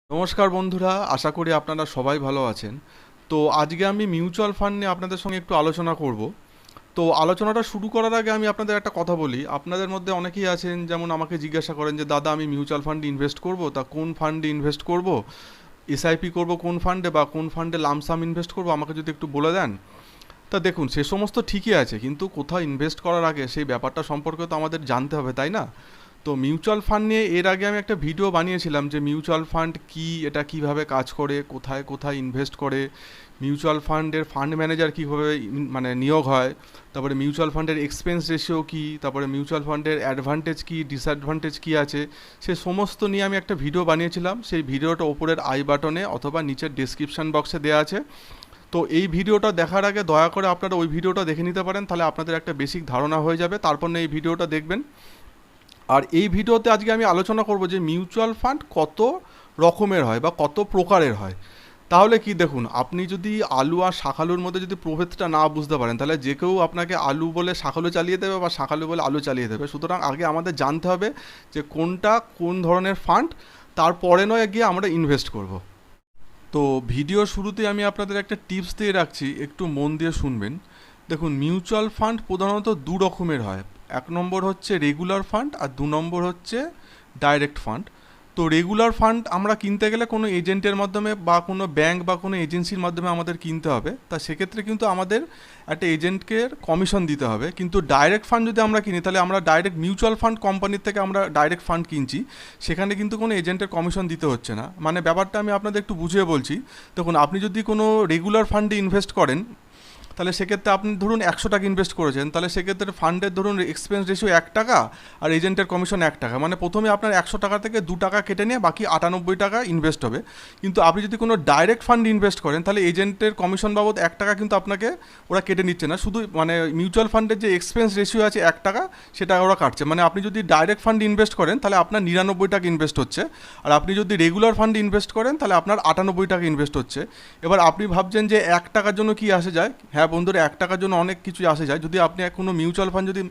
নমস্কার বন্ধুরা, আশা করি আপনারা সবাই ভালো আছেন। তো আজকে আমি মিউচুয়াল ফান্ড নিয়ে আপনাদের সঙ্গে একটু আলোচনা করব। তো আলোচনাটা শুরু করার আগে আমি আপনাদের একটা কথা বলি। আপনাদের মধ্যে অনেকেই আছেন যেমন আমাকে জিজ্ঞাসা করেন যে দাদা আমি মিউচুয়াল ফান্ডে ইনভেস্ট করব, তা কোন ফান্ডে ইনভেস্ট করব, এসআইপি করব কোন ফান্ডে, বা কোন ফান্ডে লামসাম ইনভেস্ট করব, আমাকে যদি একটু বলে দেন। তা দেখুন, সে সমস্ত ঠিকই আছে, কিন্তু কোথাও ইনভেস্ট করার আগে সেই ব্যাপারটা সম্পর্কে তো আমাদের জানতে হবে, তাই না? তো মিউচুয়াল ফান্ড নিয়ে এর আগে আমি একটা ভিডিও বানিয়েছিলাম যে মিউচুয়াল ফান্ড কি, এটা কিভাবে কাজ করে, কোথায় কোথায় ইনভেস্ট করে, মিউচুয়াল ফান্ডের ফান্ড ম্যানেজার কীভাবে মানে নিয়োগ হয়, তারপরে মিউচুয়াল ফান্ডের এক্সপেন্স রেশিও কী, তারপরে মিউচুয়াল ফান্ডের অ্যাডভান্টেজ কী, ডিসঅ্যাডভান্টেজ কী আছে, সে সমস্ত নিয়ে আমি একটা ভিডিও বানিয়েছিলাম। সেই ভিডিওটা ওপরের আই বাটনে অথবা নিচের ডেসক্রিপশন বক্সে দেওয়া আছে। তো এই ভিডিওটা দেখার আগে দয়া করে আপনারা ওই ভিডিওটা দেখে নিতে পারেন, তাহলে আপনাদের একটা বেসিক ধারণা হয়ে যাবে, তারপর না এই ভিডিওটা দেখবেন। আর এই ভিডিওতে আজকে আমি আলোচনা করব যে মিউচুয়াল ফান্ড কত রকমের হয় বা কত প্রকারের হয়। তাহলে কি দেখুন, আপনি যদি আলু আর শাকালুর মধ্যে যদি প্রভেদটা না বুঝতে পারেন, তাহলে যে কেউ আপনাকে আলু বলে শাকালু চালিয়ে দেবে বা শাকালু বলে আলু চালিয়ে দেবে। সুতরাং আগে আমাদের জানতে হবে যে কোনটা কোন ধরনের ফান্ড, তারপরে নয় গিয়ে আমরা ইনভেস্ট করব। তো ভিডিও শুরুতে আমি আপনাদের একটা টিপস দিয়ে রাখছি, একটু মন দিয়ে শুনবেন। দেখুন, মিউচুয়াল ফান্ড প্রধানত দু রকমের হয়। এক নম্বর হচ্ছে রেগুলার ফান্ড, আর দু নম্বর হচ্ছে ডাইরেক্ট ফান্ড। তো রেগুলার ফান্ড আমরা কিনতে গেলে কোনো এজেন্টের মাধ্যমে বা কোনো ব্যাংক বা কোনো এজেন্সির মাধ্যমে আমাদের কিনতে হবে। তা সেক্ষেত্রে কিন্তু আমাদের একটা এজেন্টকে কমিশন দিতে হবে। কিন্তু ডাইরেক্ট ফান্ড যদি আমরা কিনি, তাহলে আমরা ডাইরেক্ট মিউচুয়াল ফান্ড কোম্পানির থেকে আমরা ডাইরেক্ট ফান্ড কিনছি, সেখানে কিন্তু কোনো এজেন্টের কমিশন দিতে হচ্ছে না। মানে ব্যাপারটা আমি আপনাদের একটু বুঝিয়ে বলছি। দেখুন, আপনি যদি কোনো রেগুলার ফান্ডে ইনভেস্ট করেন, তাহলে সেক্ষেত্রে আপনি ধরুন 100 টাকা ইনভেস্ট করেছেন, তাহলে সেক্ষেত্রে ফান্ডের ধরুন এক্সপেন্স রেশিও 1 টাকা আর এজেন্টের কমিশন 1 টাকা। মানে প্রথমে আপনার 100 টাকা থেকে 2 টাকা কেটে নিয়ে বাকি 98 টাকা ইনভেস্ট হবে। কিন্তু আপনি যদি কোনো ডাইরেক্ট ফান্ড ইনভেস্ট করেন, তাহলে এজেন্টের কমিশন বাবদ 1 টাকা কিন্তু আপনাকে ওরা কেটে নিচ্ছে না, শুধু মানে মিউচুয়াল ফান্ডের যে এক্সপেন্স রেশিও আছে 1 টাকা, সেটা ওরা কাটছে। মানে আপনি যদি ডাইরেক্ট ফান্ড ইনভেস্ট করেন, তাহলে আপনার 99 টাকা ইনভেস্ট হচ্ছে, আর আপনি যদি রেগুলার ফান্ড ইনভেস্ট করেন, তাহলে আপনার 98 টাকা ইনভেস্ট হচ্ছে। এবার আপনি ভাবছেন যে 1 টাকার জন্য কি আসে যায়। হ্যাঁ বন্ধুরা, 1 টাকার জন্য অনেক কিছু আসে যায়। যদি আপনি কোনো মিউচুয়াল ফান্ড যদি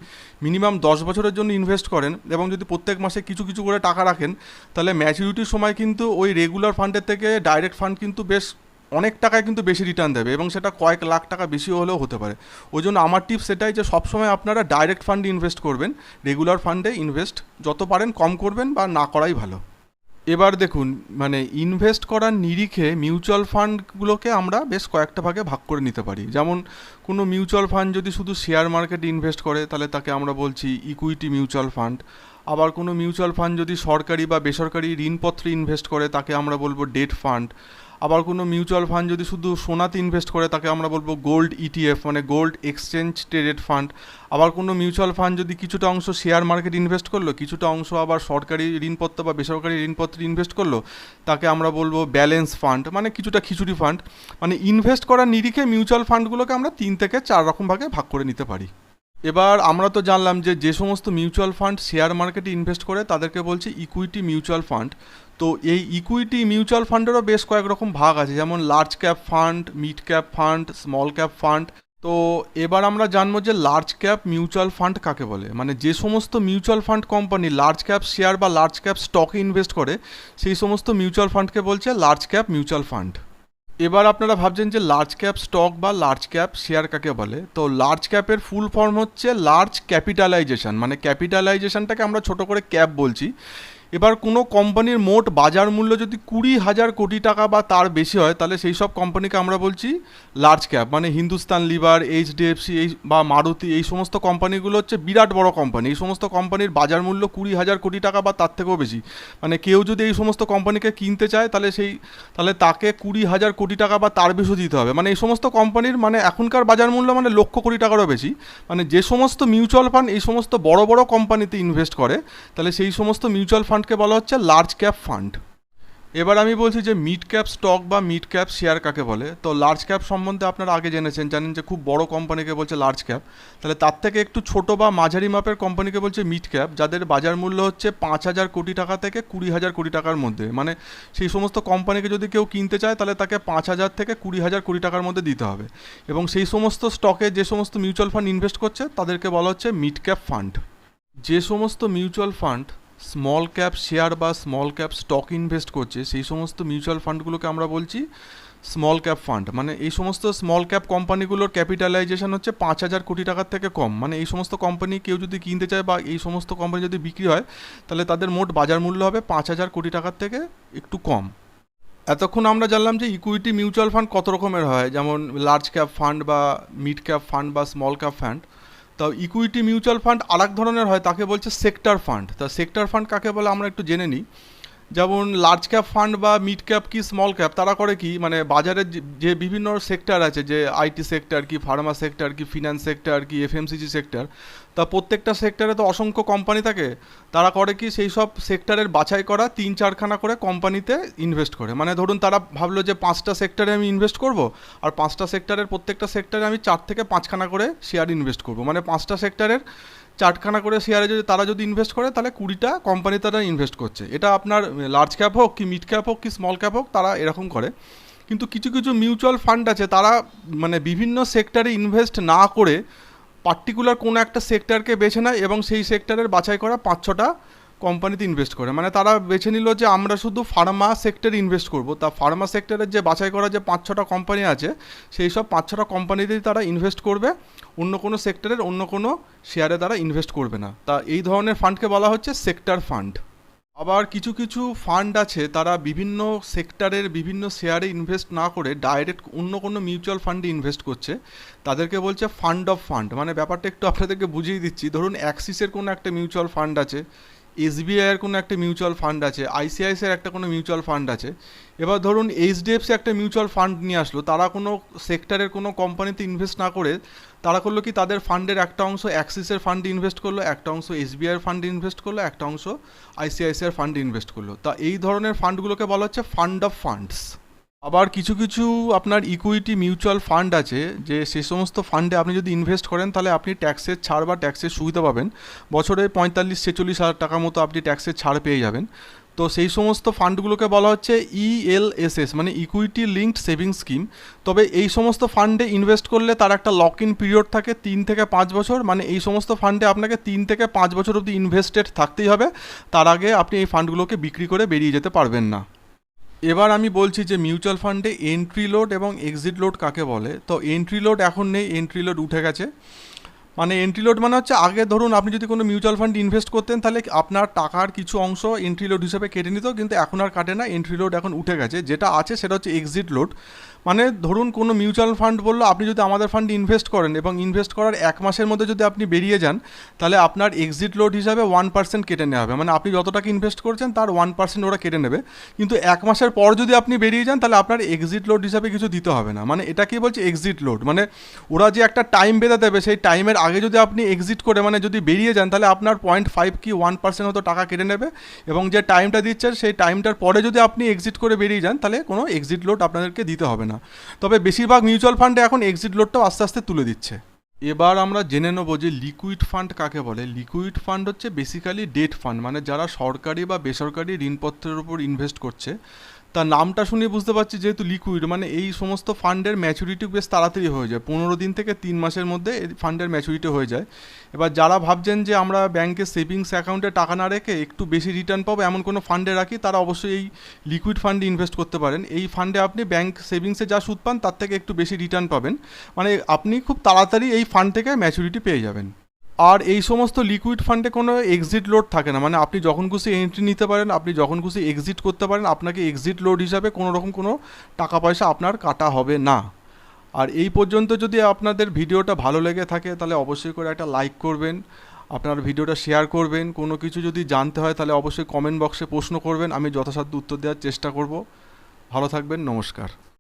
মিনিমাম 10 বছরের জন্য ইনভেস্ট করেন এবং যদি প্রত্যেক মাসে কিছু কিছু করে টাকা রাখেন, তাহলে ম্যাচুরিটির সময় কিন্তু ওই রেগুলার ফান্ডের থেকে ডাইরেক্ট ফান্ড কিন্তু বেশ অনেক টাকায় কিন্তু বেশি রিটার্ন দেবে, এবং সেটা কয়েক লাখ টাকা বেশি হলেও হতে পারে। ওই জন্য আমার টিপস এটাই যে সবসময় আপনারা ডাইরেক্ট ফান্ডে ইনভেস্ট করবেন, রেগুলার ফান্ডে ইনভেস্ট যত পারেন কম করবেন বা না করাই ভালো। এবার দেখুন, মানে ইনভেস্ট করার নিরিখে মিউচুয়াল ফান্ডগুলোকে আমরা বেশ কয়েকটা ভাগে ভাগ করে নিতে পারি। যেমন কোনো মিউচুয়াল ফান্ড যদি শুধু শেয়ার মার্কেটে ইনভেস্ট করে, তাহলে তাকে আমরা বলছি ইকুইটি মিউচুয়াল ফান্ড। আবার কোনো মিউচুয়াল ফান্ড যদি সরকারি বা বেসরকারি ঋণপত্রে ইনভেস্ট করে, তাকে আমরা বলবো ডেট ফান্ড। আবার কোনো মিউচুয়াল ফান্ড যদি শুধু সোনাতে ইনভেস্ট করে, তাকে আমরা বলবো গোল্ড ইটিএফ, মানে গোল্ড এক্সচেঞ্জ ট্রেডেড ফান্ড। আবার কোনো মিউচুয়াল ফান্ড যদি কিছুটা অংশ শেয়ার মার্কেট ইনভেস্ট করলো, কিছুটা অংশ আবার সরকারি ঋণপত্র বা বেসরকারি ঋণপত্রে ইনভেস্ট করলো, তাকে আমরা বলবো ব্যালেন্স ফান্ড, মানে কিছুটা খিচুড়ি ফান্ড। মানে ইনভেস্ট করার নিরিখে মিউচুয়াল ফান্ডগুলোকে আমরা 3 থেকে 4 রকম ভাগে ভাগ করে নিতে পারি। এবার আমরা তো জানলাম যে যে সমস্ত মিউচুয়াল ফান্ড শেয়ার মার্কেটে ইনভেস্ট করে তাদেরকে বলছি ইকুইটি মিউচুয়াল ফান্ড। তো এই ইকুইটি মিউচুয়াল ফান্ডেরও বেশ কয়েক রকম ভাগ আছে, যেমন large cap fund, mid cap fund, small cap fund. তো এবার আমরা জানবো যে লার্জ ক্যাপ মিউচুয়াল ফান্ড কাকে বলে। মানে যে সমস্ত mutual fund company large cap share বা লার্জ ক্যাপ স্টকে ইনভেস্ট করে, সেই সমস্ত মিউচুয়াল ফান্ডকে বলছে লার্জ ক্যাপ মিউচুয়াল ফান্ড। এবার আপনারা ভাবছেন যে লার্জ ক্যাপ স্টক বা লার্জ ক্যাপ শেয়ার কাকে বলে। তো লার্জ ক্যাপের ফুল ফর্ম হচ্ছে লার্জ ক্যাপিটালাইজেশন, মানে ক্যাপিটালাইজেশনটাকে আমরা ছোট করে ক্যাপ বলছি। এবার কোনো কোম্পানির মোট বাজার মূল্য যদি 20,000 কোটি টাকা বা তার বেশি হয়, তাহলে সেই সব কোম্পানিকে আমরা বলছি লার্জ ক্যাপ। মানে হিন্দুস্তান লিভার, এইচডিএফসি এই বা মারুতি, এই সমস্ত কোম্পানিগুলো হচ্ছে বিরাট বড় কোম্পানি। এই সমস্ত কোম্পানির বাজার মূল্য 20,000 কোটি টাকা বা তার থেকেও বেশি। মানে কেউ যদি এই সমস্ত কোম্পানিকে কিনতে চায়, তাহলে তাকে 20,000 কোটি টাকা বা তার বেশি দিতে হবে। মানে এই সমস্ত কোম্পানির মানে এখনকার বাজার মূল্য মানে লক্ষ কোটি টাকারও বেশি। মানে যে সমস্ত মিউচুয়াল ফান্ড এই সমস্ত বড় বড় কোম্পানিতে ইনভেস্ট করে, তাহলে সেই সমস্ত মিউচুয়াল ফান্ডকে বলা হচ্ছে লার্জ ক্যাপ ফান্ড। এবার আমি বলছি যে মিড ক্যাপ স্টক বা মিড ক্যাপ শেয়ার কাকে বলে। তো লার্জ ক্যাপ সম্বন্ধে আপনারা আগে জানেন যে খুব বড় কোম্পানিকে বলছে লার্জ ক্যাপ। তাহলে তার থেকে একটু ছোট বা মাঝারি মাপের কোম্পানিকে বলছে মিড ক্যাপ, যাদের বাজার মূল্য হচ্ছে 5,000 কোটি টাকা থেকে 20,000 কোটি টাকার মধ্যে। মানে সেই সমস্ত কোম্পানিকে যদি কেউ কিনতে চায়, তাহলে তাকে 5,000 থেকে 20,000 কোটি টাকার মধ্যে দিতে হবে। এবং সেই সমস্ত স্টকে যে সমস্ত মিউচুয়াল ফান্ড ইনভেস্ট করছে, তাদেরকে বলা হচ্ছে মিড ক্যাপ ফান্ড। যে সমস্ত mutual fund small cap share বা স্মল ক্যাপ স্টক ইনভেস্ট করছে, সেই সমস্ত মিউচুয়াল ফান্ডগুলোকে আমরা বলছি স্মল ক্যাপ ফান্ড। মানে এই সমস্ত স্মল ক্যাপ কোম্পানিগুলোর ক্যাপিটালাইজেশন হচ্ছে 5,000 কোটি টাকার থেকে কম। মানে এই সমস্ত কোম্পানি কেউ যদি কিনতে চায় বা এই সমস্ত কোম্পানি যদি বিক্রি হয়, তাহলে তাদের মোট বাজার মূল্য হবে 5,000 কোটি টাকার থেকে একটু কম। এতক্ষণ আমরা জানলাম যে ইকুইটি মিউচুয়াল ফান্ড কত রকমের হয়, যেমন লার্জ ক্যাপ ফান্ড বা মিড ক্যাপ ফান্ড বা স্মল ক্যাপ ফান্ড। তো ইকুইটি মিউচুয়াল ফান্ড আরেক ধরনের হয়, তাকে বলছে সেক্টর ফান্ড। তা সেক্টর ফান্ড কাকে বলে আমরা একটু জেনে নিই। যেমন লার্জ ক্যাপ ফান্ড বা মিড ক্যাপ কি স্মল ক্যাপ, তারা করে কি, মানে বাজারের যে বিভিন্ন সেক্টর আছে, যে আইটি সেক্টর কি, ফার্মা সেক্টর কি, ফিনান্স সেক্টর কি, এফএমসিজি সেক্টর, তা প্রত্যেকটা সেক্টরে তো অসংখ্য কোম্পানি থাকে। তারা করে কি, সেই সব সেক্টরের বাছাই করা 3-4খানা করে কোম্পানিতে ইনভেস্ট করে। মানে ধরুন তারা ভাবলো যে 5টা সেক্টরে আমি ইনভেস্ট করব, আর 5টা সেক্টরের প্রত্যেকটা সেক্টরে আমি 4 থেকে 5খানা করে শেয়ার ইনভেস্ট করব। মানে 5টা সেক্টরের 4খানা করে শেয়ারে যদি তারা যদি ইনভেস্ট করে, তাহলে 20টা কোম্পানি তারা ইনভেস্ট করছে। এটা আপনার লার্জ ক্যাপ হোক কি মিড ক্যাপ হোক কি স্মল ক্যাপ হোক, তারা এরকম করে। কিন্তু কিছু কিছু মিউচুয়াল ফান্ড আছে, তারা মানে বিভিন্ন সেক্টরে ইনভেস্ট না করে পার্টিকুলার কোনো একটা সেক্টরকে বেছে নেয় এবং সেই সেক্টরের বাছাই করা 5-6টা কোম্পানিতে ইনভেস্ট করে। মানে তারা বেছে নিল যে আমরা শুধু ফার্মা সেক্টরে ইনভেস্ট করব, তা ফার্মা সেক্টরের যে বাছাই করা যে 5-6টা কোম্পানি আছে, সেই সব 5-6টা কোম্পানিতেই তারা ইনভেস্ট করবে, অন্য কোনো সেক্টরের অন্য কোনো শেয়ারে তারা ইনভেস্ট করবে না। তা এই ধরনের ফান্ডকে বলা হচ্ছে সেক্টর ফান্ড। আবার কিছু কিছু ফান্ড আছে, তারা বিভিন্ন সেক্টরের বিভিন্ন শেয়ারে ইনভেস্ট না করে ডাইরেক্ট অন্য কোনো মিউচুয়াল ফান্ডে ইনভেস্ট করছে, তাদেরকে বলছে ফান্ড অফ ফান্ড। মানে ব্যাপারটা একটু আপনাদেরকে বুঝিয়ে দিচ্ছি। ধরুন অ্যাক্সিসের কোনো একটা মিউচুয়াল ফান্ড আছে, এসবিআইয়ের কোনো একটা মিউচুয়াল ফান্ড আছে, আইসিআইসিআইয়ের একটা কোনো মিউচুয়াল ফান্ড আছে। এবার ধরুন এইচডিএফসি একটা মিউচুয়াল ফান্ড নিয়ে আসলো, তারা কোনো সেক্টরের কোনো কোম্পানিতে ইনভেস্ট না করে তারা করলো কি, তাদের ফান্ডের একটা অংশ অ্যাক্সিসের ফান্ডে ইনভেস্ট করলো, একটা অংশ এসবিআইয়ের ফান্ডে ইনভেস্ট করলো, একটা অংশ আইসিআইসিআইয়ের ফান্ডে ইনভেস্ট করলো। তা এই ধরনের ফান্ডগুলোকে বলা হচ্ছে ফান্ড অফ ফান্ডস। আবার কিছু কিছু আপনার ইকুইটি মিউচুয়াল ফান্ড আছে, যে সে সমস্ত ফান্ডে আপনি যদি ইনভেস্ট করেন, তাহলে আপনি ট্যাক্সের ছাড় বা ট্যাক্সের সুবিধা পাবেন। বছরে 45-46 হাজার টাকা মতো আপনি ট্যাক্সের ছাড় পেয়ে যাবেন। তো সেই সমস্ত ফান্ডগুলোকে বলা হচ্ছে ইএলএসএস, মানে ইকুইটি লিঙ্কড সেভিংস স্কিম। তবে এই সমস্ত ফান্ডে ইনভেস্ট করলে তার একটা লক ইন পিরিয়ড থাকে 3 থেকে 5 বছর। মানে এই সমস্ত ফান্ডে আপনাকে 3 থেকে 5 বছর অবধি ইনভেস্টেড থাকতেই হবে, তার আগে আপনি এই ফান্ডগুলোকে বিক্রি করে বেরিয়ে যেতে পারবেন না। এবার আমি বলছি যে মিউচুয়াল ফান্ডে এন্ট্রি লোড এবং এক্সিট লোড কাকে বলে। তো এন্ট্রি লোড এখন নেই, এন্ট্রি লোড উঠে গেছে। মানে এন্ট্রি লোড মানে হচ্ছে, আগে ধরুন আপনি যদি কোনো মিউচুয়াল ফান্ড ইনভেস্ট করতেন, তাহলে আপনার টাকার কিছু অংশ এন্ট্রি লোড হিসেবে কেটে নিত, কিন্তু এখন আর কাটে না। এন্ট্রি লোড এখন উঠে গেছে। যেটা আছে সেটা হচ্ছে এক্সিট লোড। মানে ধরুন কোনো মিউচুয়াল ফান্ড বললো, আপনি যদি আমাদের ফান্ডে ইনভেস্ট করেন এবং ইনভেস্ট করার 1 মাসের মধ্যে যদি আপনি বেরিয়ে যান, তাহলে আপনার এক্সিট লোড হিসাবে 1% কেটে নেওয়া হবে। মানে আপনি যত টাকা ইনভেস্ট করছেন তার 1% ওরা কেটে নেবে। কিন্তু 1 মাসের পর যদি আপনি বেরিয়ে যান, তাহলে আপনার এক্সিট লোড হিসাবে কিছু দিতে হবে না। মানে এটাকেই বলছে এক্সিট লোড। মানে ওরা যে একটা টাইম বেঁধে দেবে, সেই টাইমের আগে যদি আপনি এক্সিট করে মানে যদি বেরিয়ে যান, তাহলে আপনার 0.5 কি 1% মতো টাকা কেটে নেবে, এবং যে টাইমটা দিচ্ছে সেই টাইমটার পরে যদি আপনি এক্সিট করে বেরিয়ে যান, তাহলে কোনো এক্সিট লোড আপনাদেরকে দিতে হবে না। তবে বেশিরভাগ মিউচুয়াল ফান্ডে এখন এক্সিট লোডটাও আস্তে আস্তে তুলে দিচ্ছে। এবার আমরা জেনে নেব যে লিকুইড ফান্ড কাকে বলে। লিকুইড ফান্ড হচ্ছে বেসিক্যালি ডেট ফান্ড, মানে যারা সরকারি বা বেসরকারি ঋণপত্রের উপর ইনভেস্ট করছে। তার নামটা শুনে বুঝতে পারছি, যেহেতু লিকুইড, মানে এই সমস্ত ফান্ডের ম্যাচুরিটি বেশ তাড়াতাড়ি হয়ে যায়, 15 দিন থেকে 3 মাসের মধ্যে এই ফান্ডের ম্যাচুরিটি হয়ে যায়। এবার যারা ভাবছেন যে আমরা ব্যাংকের সেভিংস অ্যাকাউন্টে টাকা না রেখে একটু বেশি রিটার্ন পাবো এমন কোনো ফান্ডে রাখি, তারা অবশ্যই এই লিকুইড ফান্ডে ইনভেস্ট করতে পারেন। এই ফান্ডে আপনি ব্যাংক সেভিংসে যা সুদ পান তার থেকে একটু বেশি রিটার্ন পাবেন। মানে আপনি খুব তাড়াতাড়ি এই ফান্ড থেকে ম্যাচুরিটি পেয়ে যাবেন। আর এই সমস্ত লিকুইড ফান্ডে কোনো এক্সিট লোড থাকে না। মানে আপনি যখন খুশি এন্ট্রি নিতে পারেন, আপনি যখন খুশি এক্সিট করতে পারেন, আপনাকে এক্সিট লোড হিসাবে কোনো রকম কোনো টাকা পয়সা আপনার কাটা হবে না। আর এই পর্যন্ত যদি আপনাদের ভিডিওটা ভালো লেগে থাকে, তাহলে অবশ্যই করে একটা লাইক করবেন, আপনার ভিডিওটা শেয়ার করবেন। কোনো কিছু যদি জানতে হয় তাহলে অবশ্যই কমেন্ট বক্সে প্রশ্ন করবেন, আমি যথাসাধ্য উত্তর দেওয়ার চেষ্টা করব। ভালো থাকবেন, নমস্কার।